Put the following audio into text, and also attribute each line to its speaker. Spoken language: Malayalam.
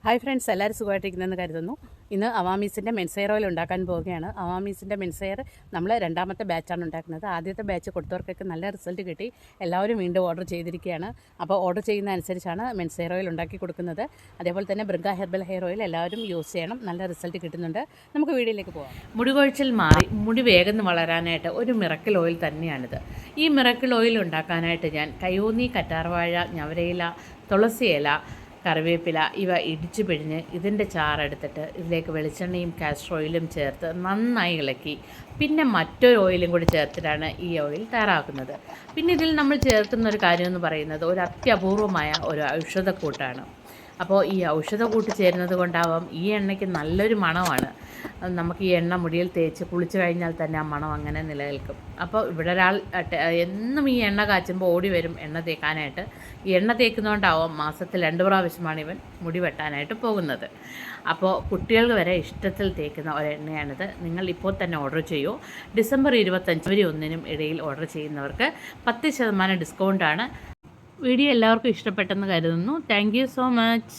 Speaker 1: ഹായ് ഫ്രണ്ട്സ്, എല്ലാവരും സുഖമായിട്ടിരിക്കുന്നതെന്ന് കരുതുന്നു. ഇന്ന് അവാമീസിൻ്റെ മെൻസെയർ ഓയിൽ ഉണ്ടാക്കാൻ പോവുകയാണ്. അവാമീസിൻ്റെ മെൻസെയർ നമ്മൾ രണ്ടാമത്തെ ബാച്ചാണ് ഉണ്ടാക്കുന്നത്. ആദ്യത്തെ ബാച്ച് കൊടുത്തവർക്കൊക്കെ നല്ല റിസൾട്ട് കിട്ടി. എല്ലാവരും വീണ്ടും ഓർഡർ ചെയ്തിരിക്കുകയാണ്. അപ്പോൾ ഓർഡർ ചെയ്യുന്ന അനുസരിച്ചാണ് മെൻസെയർ ഓയിൽ ഉണ്ടാക്കി കൊടുക്കുന്നത്. അതേപോലെ തന്നെ ബ്രിഗ ഹെർബൽ ഹെയർ ഓയിൽ എല്ലാവരും യൂസ് ചെയ്യണം, നല്ല റിസൾട്ട് കിട്ടുന്നുണ്ട്. നമുക്ക് വീഡിയോയിലേക്ക് പോകാം.
Speaker 2: മുടി കൊഴിച്ചിൽ മാറി മുടി വേഗം വളരാനായിട്ട് ഒരു മിറക്കിൾ ഓയിൽ തന്നെയാണിത്. ഈ മിറക്കിൾ ഓയിൽ ഉണ്ടാക്കാനായിട്ട് ഞാൻ കയ്യോന്നി, കറ്റാർവാഴ, ഞവരയില, തുളസിയില, കറിവേപ്പില ഇവ ഇടിച്ചു പിഴിഞ്ഞ് ഇതിൻ്റെ ചാറെടുത്തിട്ട് ഇതിലേക്ക് വെളിച്ചെണ്ണയും കാസ്റ്റർ ഓയിലും ചേർത്ത് നന്നായി ഇളക്കി പിന്നെ മറ്റൊരു ഓയിലും കൂടി ചേർത്തിട്ടാണ് ഈ ഓയിൽ തയ്യാറാക്കുന്നത്. പിന്നെ ഇതിൽ നമ്മൾ ചേർക്കുന്ന ഒരു കാര്യമെന്ന് പറയുന്നത് ഒരു അത്യപൂർവമായ ഒരു ഔഷധക്കൂട്ടാണ്. അപ്പോൾ ഈ ഔഷധക്കൂട്ട് ചേരുന്നത് കൊണ്ടാവാം ഈ എണ്ണയ്ക്ക് നല്ലൊരു മണമാണ്. നമുക്ക് ഈ എണ്ണ മുടിയിൽ തേച്ച് കുളിച്ച് കഴിഞ്ഞാൽ തന്നെ ആ മണം അങ്ങനെ നിലനിൽക്കും. അപ്പോൾ ഇവിടെ ഒരാൾ എന്നും ഈ എണ്ണ കാച്ചുമ്പോൾ ഓടി വരും എണ്ണ തേക്കാനായിട്ട്. ഈ എണ്ണ തേക്കുന്നതുകൊണ്ടാവാം മാസത്തിൽ 2 പ്രാവശ്യമാണ് ഇവൻ മുടി വെട്ടാനായിട്ട് പോകുന്നത്. അപ്പോൾ കുട്ടികൾക്ക് വരെ ഇഷ്ടത്തിൽ തേക്കുന്ന ഒരെണ്ണയാണിത്. നിങ്ങൾ ഇപ്പോൾ തന്നെ ഓർഡർ ചെയ്യൂ. ഡിസംബർ 25 January 1 ഇടയിൽ ഓർഡർ ചെയ്യുന്നവർക്ക് 10% ഡിസ്കൗണ്ടാണ്. വീഡിയോ എല്ലാവർക്കും ഇഷ്ടപ്പെട്ടെന്ന് കരുതുന്നു. Thank you so much.